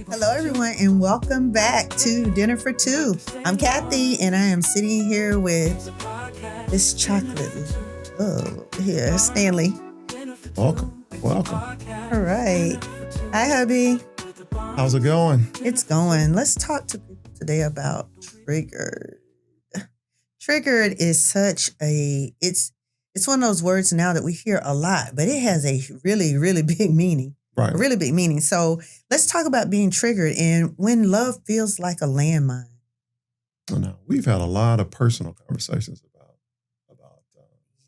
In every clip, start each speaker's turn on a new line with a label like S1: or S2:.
S1: Hello, everyone, and welcome back to Dinner for Two. I'm Kathy, and I am sitting here with this chocolate. Oh, here, Stanley.
S2: Welcome.
S1: All right. Hi, hubby.
S2: How's it going?
S1: It's going. Let's talk to people today about triggered. Triggered is such it's one of those words now that we hear a lot, but it has a really, really big meaning.
S2: Right.
S1: A really big meaning. So let's talk about being triggered and when love feels like a landmine.
S2: Now, we've had a lot of personal conversations about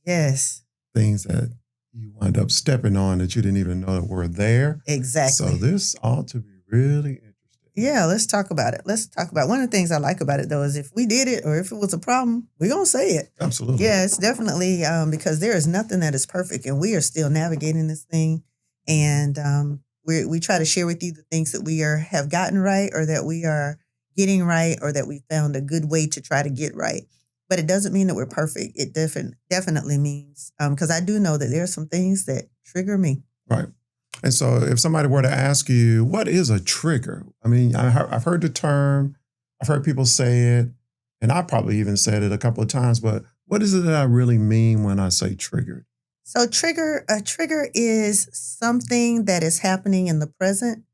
S1: Yes,
S2: things that you wind up stepping on that you didn't even know that were there.
S1: exactly.
S2: So this ought to be really interesting.
S1: Yeah, let's talk about it. One of the things I like about it, though, is if we did it or if it was a problem, we're going to say it.
S2: Absolutely.
S1: Yeah, it's definitely because there is nothing that is perfect and we are still navigating this thing. And we try to share with you the things that we have gotten right or that we are getting right or that we found a good way to try to get right. But it doesn't mean that we're perfect. It definitely means, because I do know that there are some things that trigger me.
S2: Right. And so if somebody were to ask you, what is a trigger? I mean, I've heard the term, I've heard people say it, and I probably even said it a couple of times, but what is it that I really mean when I say triggered?
S1: So a trigger is something that is happening in the present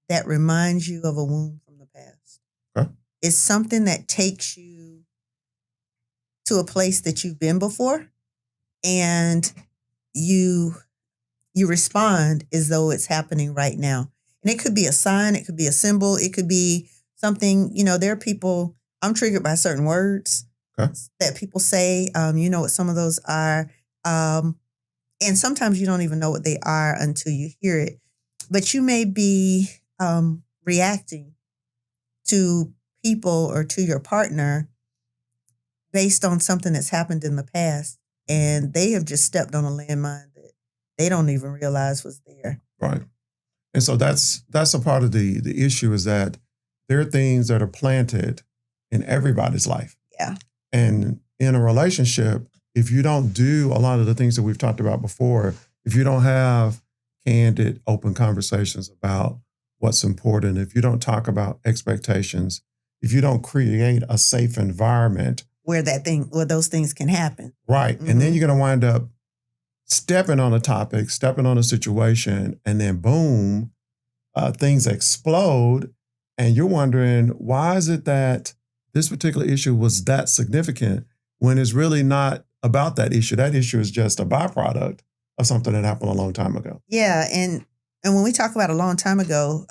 S1: that reminds you of a wound from the past.
S2: Okay.
S1: It's something that takes you to a place that you've been before and you respond as though it's happening right now. And it could be a sign, it could be a symbol, it could be something, there are people, I'm triggered by certain words that people say, what some of those are. And sometimes you don't even know what they are until you hear it. But you may be reacting to people or to your partner based on something that's happened in the past. And they have just stepped on a landmine that they don't even realize was there.
S2: Right. And so that's a part of the issue is that there are things that are planted in everybody's life.
S1: Yeah.
S2: And in a relationship, if you don't do a lot of the things that we've talked about before, if you don't have candid, open conversations about what's important, if you don't talk about expectations, if you don't create a safe environment
S1: where those things can happen.
S2: Right. Mm-hmm. And then you're going to wind up stepping on a topic, stepping on a situation, and then boom, things explode. And you're wondering, why is it that this particular issue was that significant when it's really not about that issue? That issue is just a byproduct of something that happened a long time ago.
S1: Yeah. And when we talk about a long time ago,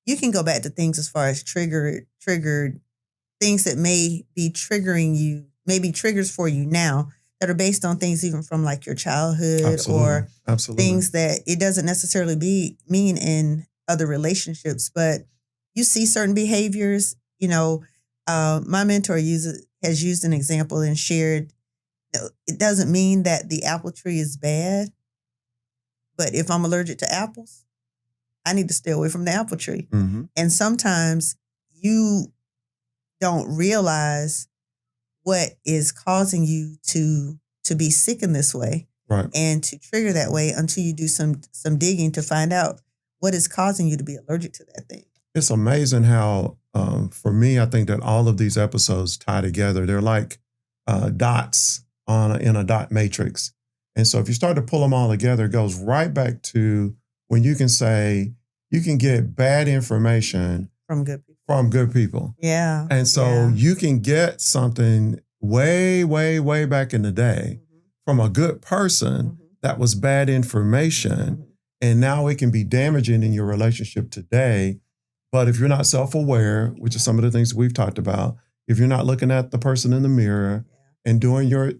S1: you can go back to things as far as triggered things that may be triggering you, maybe triggers for you now that are based on things even from like your childhood or things that it doesn't necessarily mean in other relationships, but you see certain behaviors. My mentor has used an example and shared, it doesn't mean that the apple tree is bad, but if I'm allergic to apples, I need to stay away from the apple tree.
S2: Mm-hmm.
S1: And sometimes you don't realize what is causing you to be sick in this way,
S2: right,
S1: and to trigger that way until you do some digging to find out what is causing you to be allergic to that thing.
S2: It's amazing how, for me, I think that all of these episodes tie together. They're like dots in a dot matrix. And so if you start to pull them all together, it goes right back to when you can say you can get bad information
S1: from good people. Yeah.
S2: And so you can get something way, way, way back in the day from a good person that was bad information. And now it can be damaging in your relationship today. But if you're not self-aware, which is some of the things that we've talked about, if you're not looking at the person in the mirror and doing your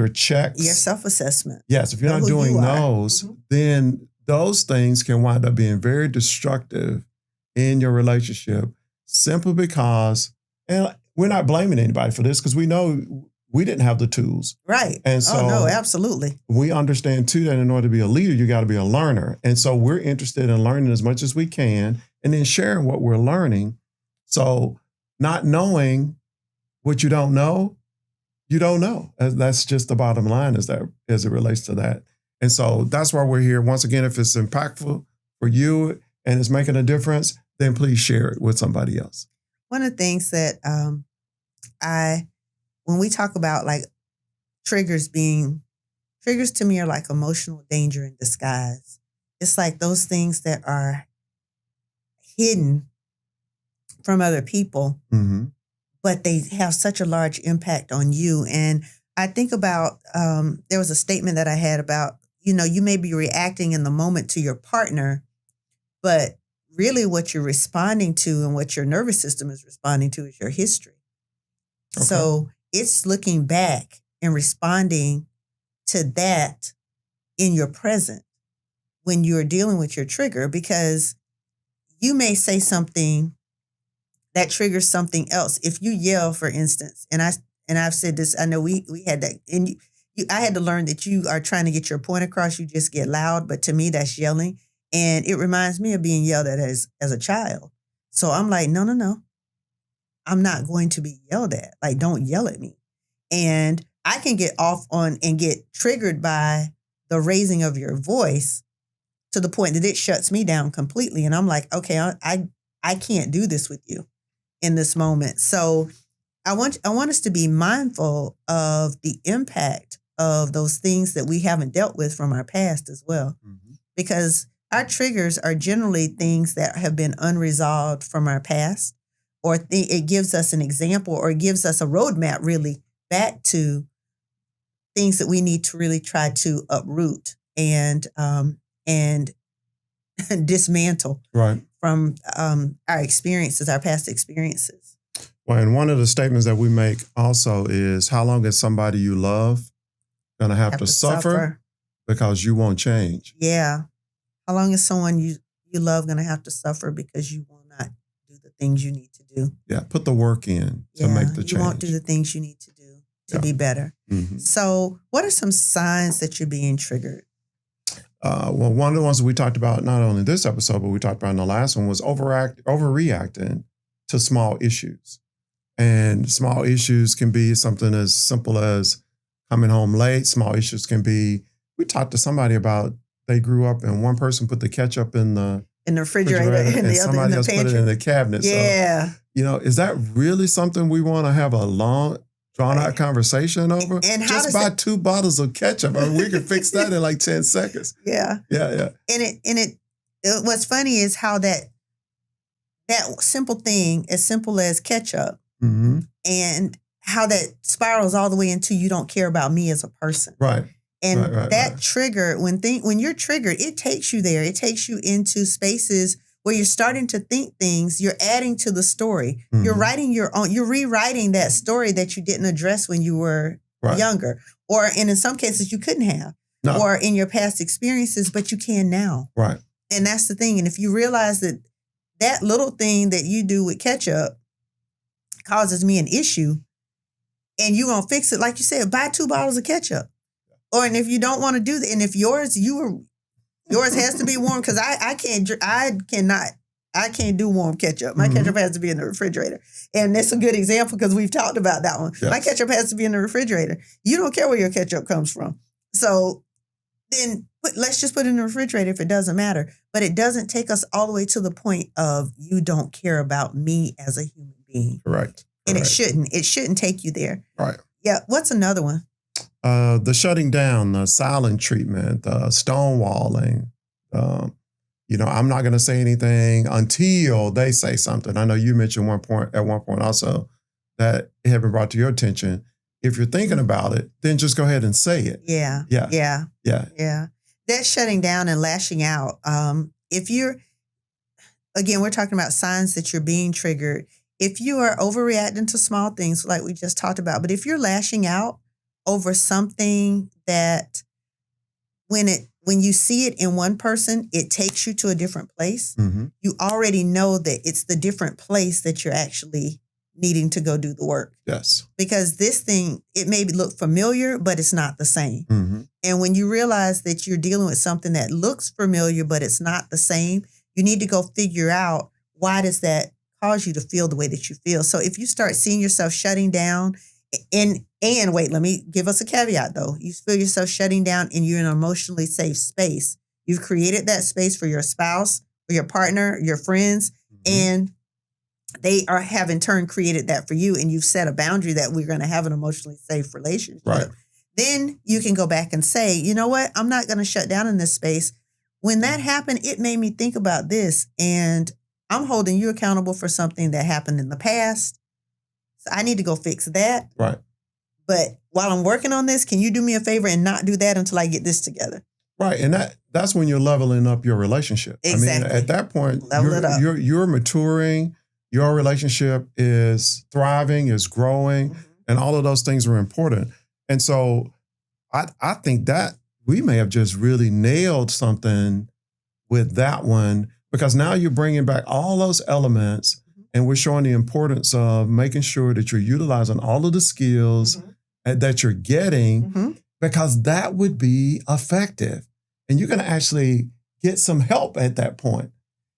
S2: checks.
S1: Your self-assessment.
S2: Yes, if you're not doing those, then those things can wind up being very destructive in your relationship simply because, and we're not blaming anybody for this because we know we didn't have the tools.
S1: Right.
S2: And so
S1: no, absolutely.
S2: We understand too that in order to be a leader, you got to be a learner. And so we're interested in learning as much as we can and then sharing what we're learning. So not knowing what you don't know, That's just the bottom line as it relates to that. And so that's why we're here. Once again, if it's impactful for you, and it's making a difference, then please share it with somebody else.
S1: One of the things that when we talk about like triggers to me are like emotional danger in disguise. It's like those things that are hidden from other people,
S2: Mm-hmm.
S1: but they have such a large impact on you. And I think about, there was a statement that I had about, you may be reacting in the moment to your partner, but really what you're responding to and what your nervous system is responding to is your history. Okay. So it's looking back and responding to that in your present when you're dealing with your trigger, because you may say something that triggers something else. If you yell, for instance, and I've said this, I know we had that, and I had to learn that you are trying to get your point across. You just get loud, but to me, that's yelling, and it reminds me of being yelled at as a child. So I'm like, no, I'm not going to be yelled at. Like, don't yell at me. And I can get off on and get triggered by the raising of your voice to the point that it shuts me down completely. And I'm like, okay, I can't do this with you in this moment. So I want us to be mindful of the impact of those things that we haven't dealt with from our past as well. Mm-hmm. Because our triggers are generally things that have been unresolved from our past, or it gives us an example, or it gives us a roadmap really back to things that we need to really try to uproot and dismantle from our experiences, our past experiences.
S2: Well, and one of the statements that we make also is, how long is somebody you love going to have to suffer because you won't change?
S1: Yeah. How long is someone you love going to have to suffer because you will not do the things you need to do?
S2: Yeah, put the work in to make the change.
S1: You won't do the things you need to do to be better. Mm-hmm. So what are some signs that you're being triggered?
S2: Well, one of the ones we talked about, not only in this episode, but we talked about in the last one, was overreacting to small issues. And small issues can be something as simple as coming home late. Small issues can be, we talked to somebody about, they grew up and one person put the ketchup in the
S1: refrigerator
S2: and somebody else put it in the cabinet.
S1: Yeah.
S2: So, is that really something we want to have a long, drawn-out conversation over?
S1: And
S2: just buy 2 bottles of ketchup. I mean, we can fix that in like 10 seconds.
S1: Yeah.
S2: Yeah.
S1: And what's funny is how that simple thing, as simple as ketchup, mm-hmm. and how that spirals all the way into you don't care about me as a person.
S2: Right.
S1: And that trigger, when you're triggered, it takes you there. It takes you into spaces where you're starting to think things. You're adding to the story. Mm-hmm. You're writing your own. You're rewriting that story that you didn't address when you were younger, and in some cases you couldn't have, or in your past experiences, but you can now.
S2: Right.
S1: And that's the thing. And if you realize that little thing that you do with ketchup causes me an issue, and you gonna fix it, like you said, buy 2 bottles of ketchup. And if you don't want to do that, and if yours has to be warm, because I can't do warm ketchup. My ketchup has to be in the refrigerator. And that's a good example because we've talked about that one. Yes. My ketchup has to be in the refrigerator. You don't care where your ketchup comes from. So then let's just put it in the refrigerator if it doesn't matter. But it doesn't take us all the way to the point of you don't care about me as a human being.
S2: Correct.
S1: And it shouldn't. It shouldn't take you there.
S2: Right.
S1: Yeah. What's another one?
S2: The shutting down, the silent treatment, stonewalling. I'm not going to say anything until they say something. I know you mentioned at one point also that it had been brought to your attention. If you're thinking about it, then just go ahead and say it.
S1: Yeah. That shutting down and lashing out. We're talking about signs that you're being triggered. If you are overreacting to small things like we just talked about, but if you're lashing out over something that when you see it in one person, it takes you to a different place. Mm-hmm. You already know that it's the different place that you're actually needing to go do the work.
S2: Yes.
S1: Because this thing, it may look familiar, but it's not the same. Mm-hmm. And when you realize that you're dealing with something that looks familiar, but it's not the same, you need to go figure out, why does that cause you to feel the way that you feel? So if you start seeing yourself shutting down, and wait, let me give us a caveat though. You feel yourself shutting down and you're in an emotionally safe space. You've created that space for your spouse, your partner, your friends, and they have in turn created that for you, and you've set a boundary that we're going to have an emotionally safe relationship.
S2: Right.
S1: Then you can go back and say, you know what? I'm not going to shut down in this space. When that happened, it made me think about this, and I'm holding you accountable for something that happened in the past. So I need to go fix that.
S2: Right.
S1: But while I'm working on this, can you do me a favor and not do that until I get this together?
S2: Right. And that's when you're leveling up your relationship.
S1: Exactly.
S2: I mean, at that point,
S1: Level it up.
S2: You're maturing. Your relationship is thriving, is growing, and all of those things are important. And so I think that we may have just really nailed something with that one, because now you're bringing back all those elements, and we're showing the importance of making sure that you're utilizing all of the skills that you're getting, because that would be effective. And you're going to actually get some help at that point.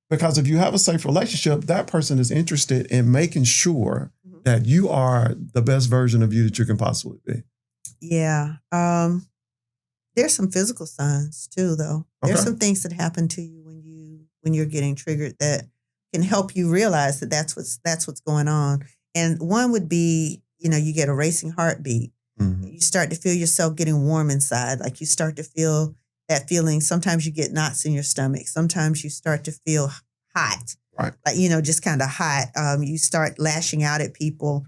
S2: Because if you have a safe relationship, that person is interested in making sure that you are the best version of you that you can possibly be.
S1: Yeah. There's some physical signs too, though. There's some things that happen to you when you're getting triggered that can help you realize that that's what's going on. And one would be, you get a racing heartbeat. You start to feel yourself getting warm inside. Like you start to feel that feeling. Sometimes you get knots in your stomach. Sometimes you start to feel hot.
S2: Right.
S1: Like, just kind of hot. You start lashing out at people.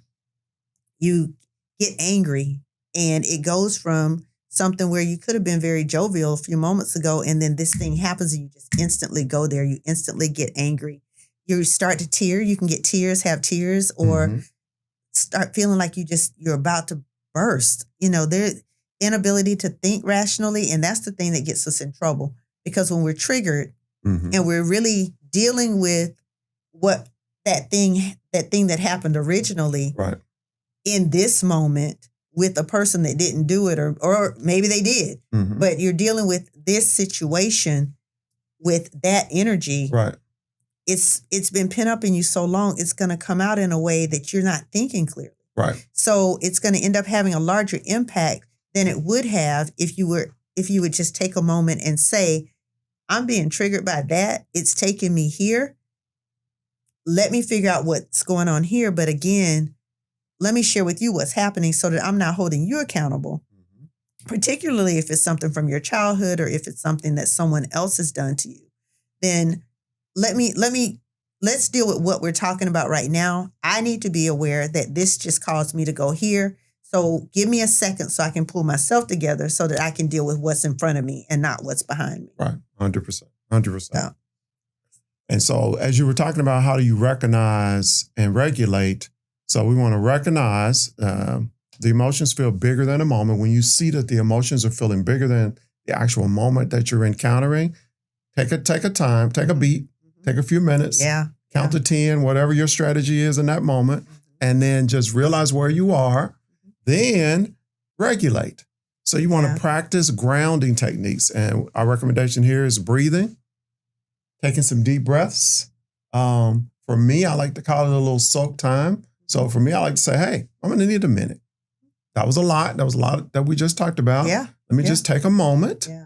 S1: You get angry, and it goes from something where you could have been very jovial a few moments ago, and then this thing happens and you just instantly go there. You instantly get angry. You start to tear. You can get have tears, or start feeling like you're about to burst. Their inability to think rationally, and that's the thing that gets us in trouble, because when we're triggered and we're really dealing with what that thing that happened originally in this moment with a person that didn't do it, or maybe they did, but you're dealing with this situation with that energy.
S2: Right.
S1: It's been pent up in you so long, it's going to come out in a way that you're not thinking clearly.
S2: Right.
S1: So it's going to end up having a larger impact than it would have if you would just take a moment and say, I'm being triggered by that. It's taking me here. Let me figure out what's going on here. But again, let me share with you what's happening so that I'm not holding you accountable, particularly if it's something from your childhood or if it's something that someone else has done to you. Then let's deal with what we're talking about right now. I need to be aware that this just caused me to go here. So give me a second so I can pull myself together so that I can deal with what's in front of me and not what's behind me.
S2: Right. 100%. Yeah. And so as you were talking about, how do you recognize and regulate? So we want to recognize the emotions feel bigger than the moment. When you see that the emotions are feeling bigger than the actual moment that you're encountering, take a time, take a beat, take a few minutes, count to 10, whatever your strategy is in that moment, and then just realize where you are, then regulate. So you want to practice grounding techniques. And our recommendation here is breathing, taking some deep breaths. For me, I like to call it a little soak time. So for me, I like to say, hey, I'm going to need a minute. That was a lot. That was a lot that we just talked about.
S1: Yeah.
S2: Let me just take a moment.
S1: Yeah.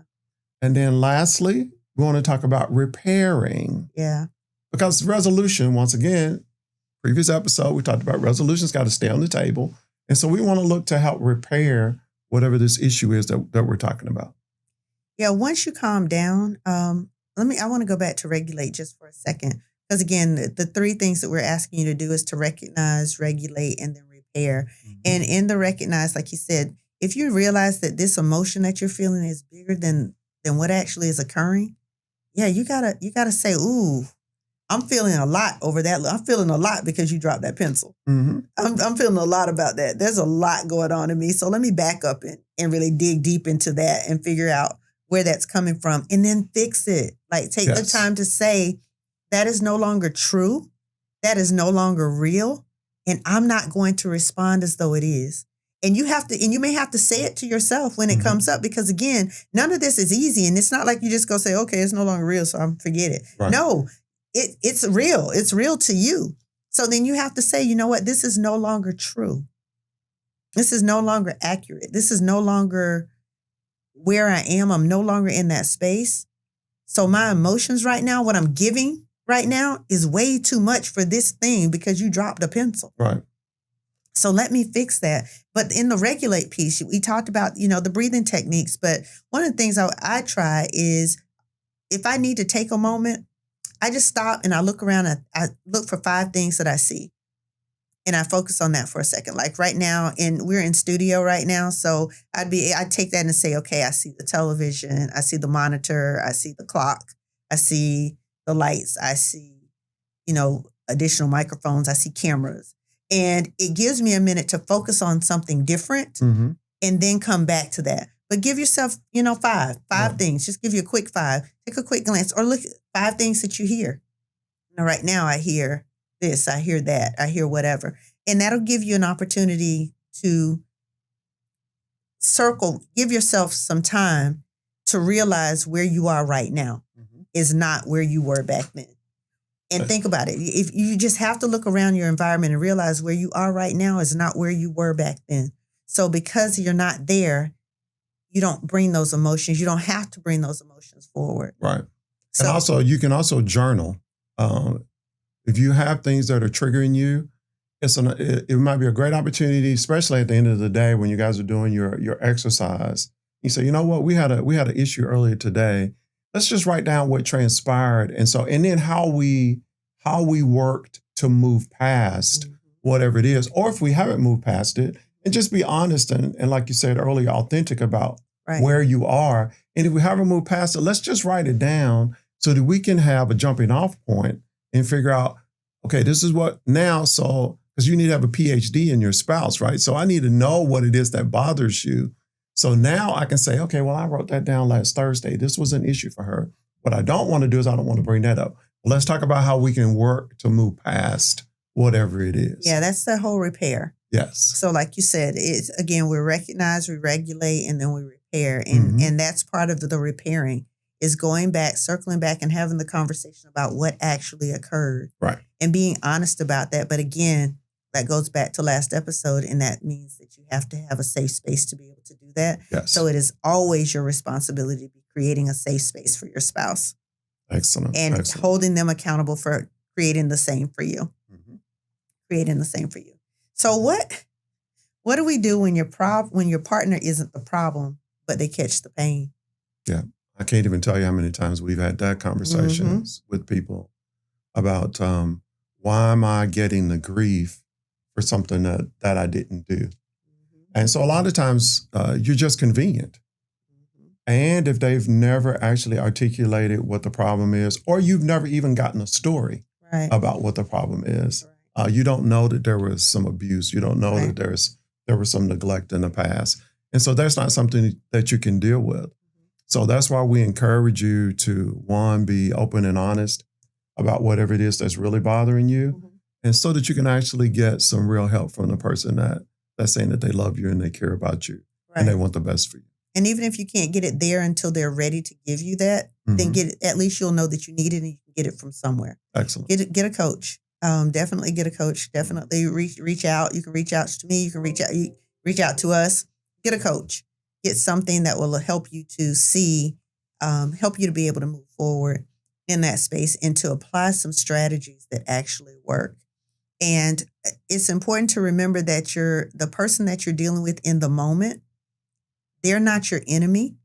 S2: And then lastly, we want to talk about repairing.
S1: Yeah.
S2: Because resolution, once again, previous episode, we talked about resolution's got to stay on the table. And so we want to look to help repair whatever this issue is that we're talking about.
S1: Yeah. Once you calm down, I want to go back to regulate just for a second. Because again, the three things that we're asking you to do is to recognize, regulate, and then repair. And in the recognize, like you said, if you realize that this emotion that you're feeling is bigger than what actually is occurring, you gotta say, ooh, I'm feeling a lot over that. I'm feeling a lot because you dropped that pencil. I'm feeling a lot about that. There's a lot going on in me. So let me back up and really dig deep into that and figure out where that's coming from and then fix it. Like take the time to say, that is no longer true. That is no longer real. And I'm not going to respond as though it is. And you may have to say it to yourself when it comes up, because again, none of this is easy. And it's not like you just go say, okay, it's no longer real, so I'm forget it. Right. No, it's real. It's real to you. So then you have to say, you know what? This is no longer true. This is no longer accurate. This is no longer where I am. I'm no longer in that space. So my emotions right now, what I'm giving right now is way too much for this thing because you dropped a pencil.
S2: Right.
S1: So let me fix that. But in the regulate piece, we talked about, the breathing techniques. But one of the things I try is if I need to take a moment, I just stop and I look around and I look for 5 things that I see. And I focus on that for a second. Like right now, we're in studio right now. So I'd take that and say, okay, I see the television, I see the monitor, I see the clock, I see the lights, I see, additional microphones, I see cameras. And it gives me a minute to focus on something different
S2: Mm-hmm.
S1: and then come back to that. But give yourself, 5 things. Just give you a quick 5. Take a quick glance or look at 5 things that you hear. Right now I hear this, I hear that, I hear whatever. And that'll give you an opportunity to give yourself some time to realize where you are right now is not where you were back then. And think about it. If you just have to look around your environment and realize where you are right now is not where you were back then. So because you're not there, you don't bring those emotions. You don't have to bring those emotions forward.
S2: Right.
S1: So,
S2: and also, you can also journal. If you have things that are triggering you, it might be a great opportunity, especially at the end of the day when you guys are doing your exercise. You say, you know what, we had an issue earlier today. Let's just write down what transpired, and then how we worked to move past whatever it is, or if we haven't moved past it, and just be honest and like you said earlier, authentic about where you are. And if we haven't moved past it, let's just write it down so that we can have a jumping off point and figure out, okay, this is what now. So, because you need to have a PhD in your spouse, right? So I need to know what it is that bothers you. So now I can say, okay, well, I wrote that down last Thursday. This was an issue for her. What I don't want to do is I don't want to bring that up. Well, let's talk about how we can work to move past whatever it is.
S1: Yeah, that's the whole repair.
S2: Yes.
S1: So like you said, it's again, we recognize, we regulate, and then we repair. And that's part of the repairing is going back, circling back and having the conversation about what actually occurred.
S2: Right.
S1: And being honest about that. But again, that goes back to last episode, and that means that you have to have a safe space to be able to do that.
S2: Yes.
S1: So it is always your responsibility to be creating a safe space for your spouse.
S2: Excellent.
S1: And holding them accountable for creating the same for you. Creating the same for you. So what do we do when your partner isn't the problem, but they catch the pain?
S2: Yeah. I can't even tell you how many times we've had that conversations with people about why am I getting the grief for something that I didn't do? And so a lot of times you're just convenient. And if they've never actually articulated what the problem is, or you've never even gotten a story about what the problem is, you don't know that there was some abuse. You don't know that there was some neglect in the past. And so that's not something that you can deal with. So that's why we encourage you to, one, be open and honest about whatever it is that's really bothering you, and so that you can actually get some real help from the person that's saying that they love you and they care about you and they want the best for you.
S1: And even if you can't get it there until they're ready to give you that, then get it. At least you'll know that you need it and you can get it from somewhere.
S2: Excellent.
S1: Get a coach. Definitely get a coach. Definitely reach out. You can reach out to me. You can reach out to us. Get a coach. Get something that will help you to see, help you to be able to move forward in that space and to apply some strategies that actually work. And it's important to remember that the person that you're dealing with in the moment, they're not your enemy.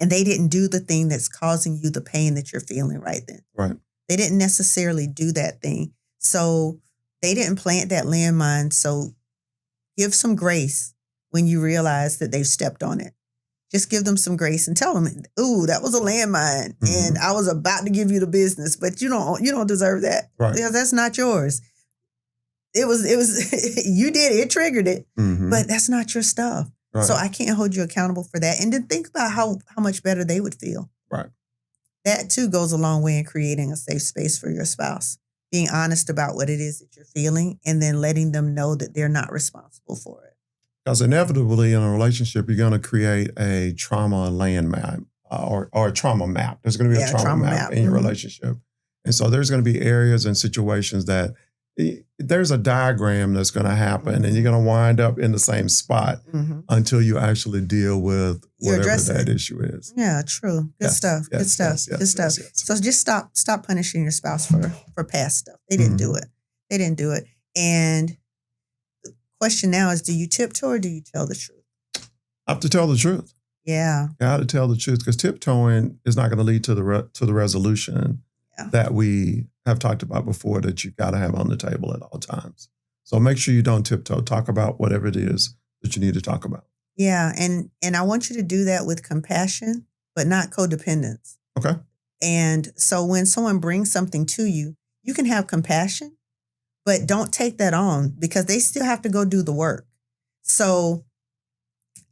S1: And they didn't do the thing that's causing you the pain that you're feeling right then.
S2: Right.
S1: They didn't necessarily do that thing. So they didn't plant that landmine. So give some grace when you realize that they've stepped on it. Just give them some grace and tell them, ooh, that was a landmine. And I was about to give you the business, but you don't deserve that.
S2: Right.
S1: Because that's not yours. It was you did it, triggered it, but that's not your stuff. Right. So I can't hold you accountable for that. And then think about how much better they would feel.
S2: Right.
S1: That too goes a long way in creating a safe space for your spouse. Being honest about what it is that you're feeling and then letting them know that they're not responsible for it.
S2: Because inevitably in a relationship, you're going to create a trauma landmine or a trauma map. There's going to be a trauma map in your relationship. And so there's going to be areas and situations that there's a diagram that's going to happen, and you're going to wind up in the same spot until you actually deal with whatever that issue is.
S1: Yeah, true. Good stuff. Good stuff. Good stuff. So just stop punishing your spouse for past stuff. They didn't do it. They didn't do it. And the question now is, do you tiptoe or do you tell the truth?
S2: I have to tell the truth.
S1: Yeah.
S2: I have to tell the truth, because tiptoeing is not going to lead to the resolution that we have talked about before, that you got to have on the table at all times. So make sure you don't tiptoe. Talk about whatever it is that you need to talk about.
S1: Yeah, and I want you to do that with compassion, but not codependence.
S2: Okay.
S1: And so when someone brings something to you, you can have compassion, but don't take that on, because they still have to go do the work. So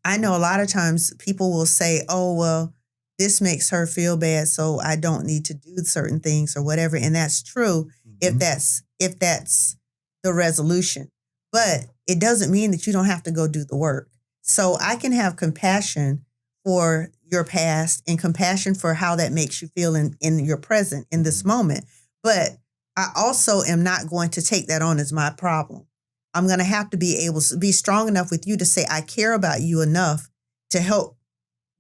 S1: I know a lot of times people will say, oh, well, this makes her feel bad, so I don't need to do certain things or whatever. And that's true if that's the resolution. But it doesn't mean that you don't have to go do the work. So I can have compassion for your past and compassion for how that makes you feel in your present, in this moment. But I also am not going to take that on as my problem. I'm going to have to be able to be strong enough with you to say, I care about you enough to help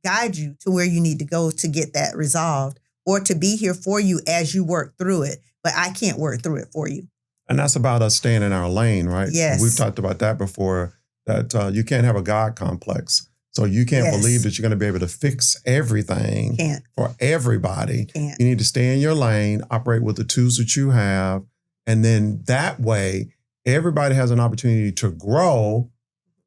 S1: guide you to where you need to go to get that resolved, or to be here for you as you work through it. But I can't work through it for you.
S2: And that's about us staying in our lane, right?
S1: Yes.
S2: We've talked about that before, that you can't have a God complex. So you can't believe that you're going to be able to fix everything for everybody. You need to stay in your lane, operate with the tools that you have. And then that way, everybody has an opportunity to grow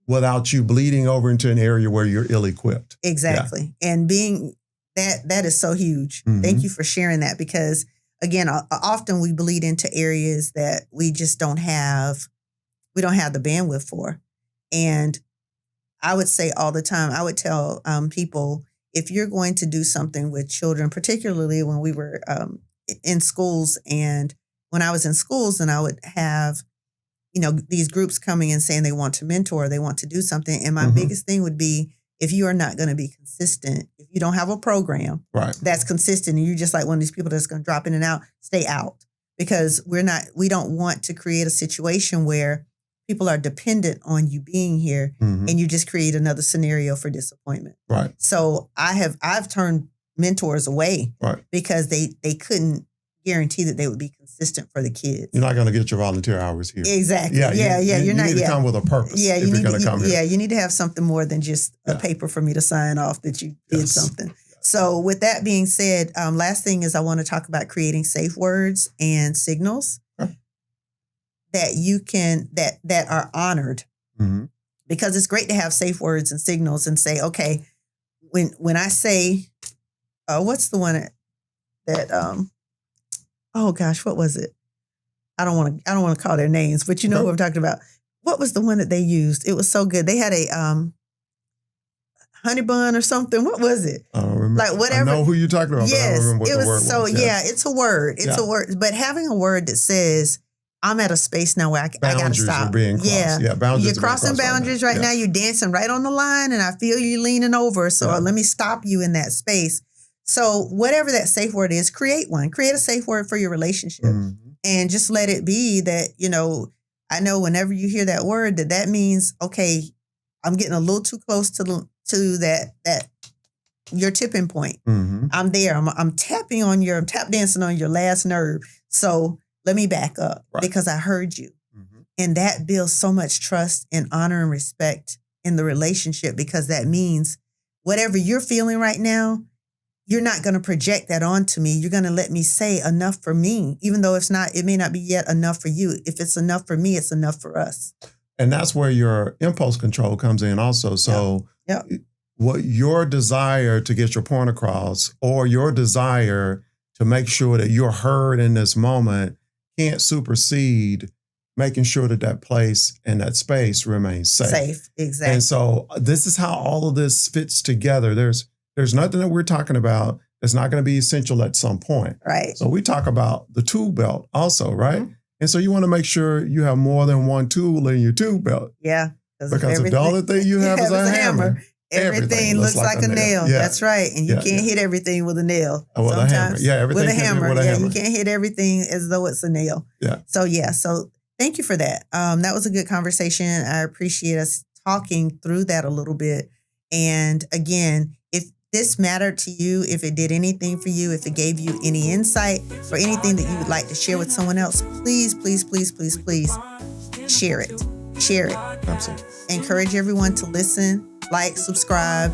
S2: without you bleeding over into an area where you're ill-equipped.
S1: Exactly. Yeah. And being that is so huge. Thank you for sharing that, because again, often we bleed into areas that we just don't have the bandwidth for. And I would say all the time, I would tell people, if you're going to do something with children, particularly when we were in schools, and when I was in schools, and I would have these groups coming and saying they want to mentor, they want to do something. And my biggest thing would be, if you are not going to be consistent, if you don't have a program that's consistent, and you're just like one of these people that's going to drop in and out, stay out. Because we don't want to create a situation where people are dependent on you being here, and you just create another scenario for disappointment. Right. So I've turned mentors away because they couldn't guarantee that they would be consistent for the kids.
S2: You're not going to get your volunteer hours here.
S1: Exactly.
S2: Yeah.
S1: You're not.
S2: You need to come with a purpose.
S1: Yeah.
S2: If you're going to come here.
S1: Yeah. You need to have something more than just a paper for me to sign off that you did something. So with that being said, last thing is I want to talk about creating safe words and signals that you can that are honored, because it's great to have safe words and signals and say, okay, when I say, what's the one that oh gosh, what was it? I don't want to call their names, but you know who I'm talking about. What was the one that they used? It was so good. They had a honey bun or something. What was it?
S2: I don't remember.
S1: Like whatever.
S2: I know who you're talking about, but I don't remember what the word was.
S1: It's a word. It's a word. But having a word that says, I'm at a space now where I got to stop.
S2: Boundaries are being crossed. Boundaries.
S1: You're crossing boundaries right now. You're dancing right on the line, and I feel you leaning over. So let me stop you in that space. So whatever that safe word is, create one. Create a safe word for your relationship, and just let it be that, I know whenever you hear that word, that means, okay, I'm getting a little too close to that your tipping point. I'm there. I'm tap dancing on your last nerve. So let me back up because I heard you. And that builds so much trust and honor and respect in the relationship, because that means whatever you're feeling right now, you're not going to project that onto me. You're going to let me say enough for me, even though it may not be yet enough for you. If it's enough for me, it's enough for us.
S2: And that's where your impulse control comes in also. So what your desire to get your point across, or your desire to make sure that you're heard in this moment, can't supersede making sure that place and that space remains safe.
S1: Safe, exactly.
S2: And so this is how all of this fits together. There's nothing that we're talking about that's not going to be essential at some point.
S1: Right.
S2: So we talk about the tool belt also, right? And so you want to make sure you have more than one tool in your tool belt.
S1: Yeah.
S2: Because if the only thing you have is a hammer,
S1: everything looks like a nail.
S2: Yeah.
S1: That's right. And you can't hit everything with a nail.
S2: With a hammer. Yeah, everything
S1: with a hammer.
S2: With a hammer.
S1: You can't hit everything as though it's a nail.
S2: Yeah.
S1: So Thank you for that. That was a good conversation. I appreciate us talking through that a little bit. And again, if this mattered to you, if it did anything for you, if it gave you any insight or anything that you would like to share with someone else, please, please, please, please, please share it. Share it.
S2: Absolutely.
S1: Encourage everyone to listen, like, subscribe,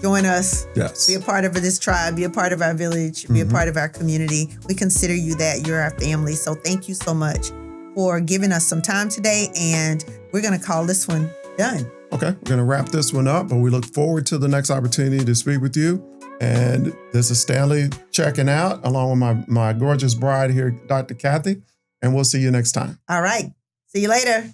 S1: join us.
S2: Yes.
S1: Be a part of this tribe, be a part of our village, be a part of our community. We consider you that. You're our family. So thank you so much for giving us some time today. And we're going to call this one done.
S2: Okay, we're going to wrap this one up, but we look forward to the next opportunity to speak with you. And this is Stanley checking out along with my gorgeous bride here, Dr. Kathy. And we'll see you next time.
S1: All right. See you later.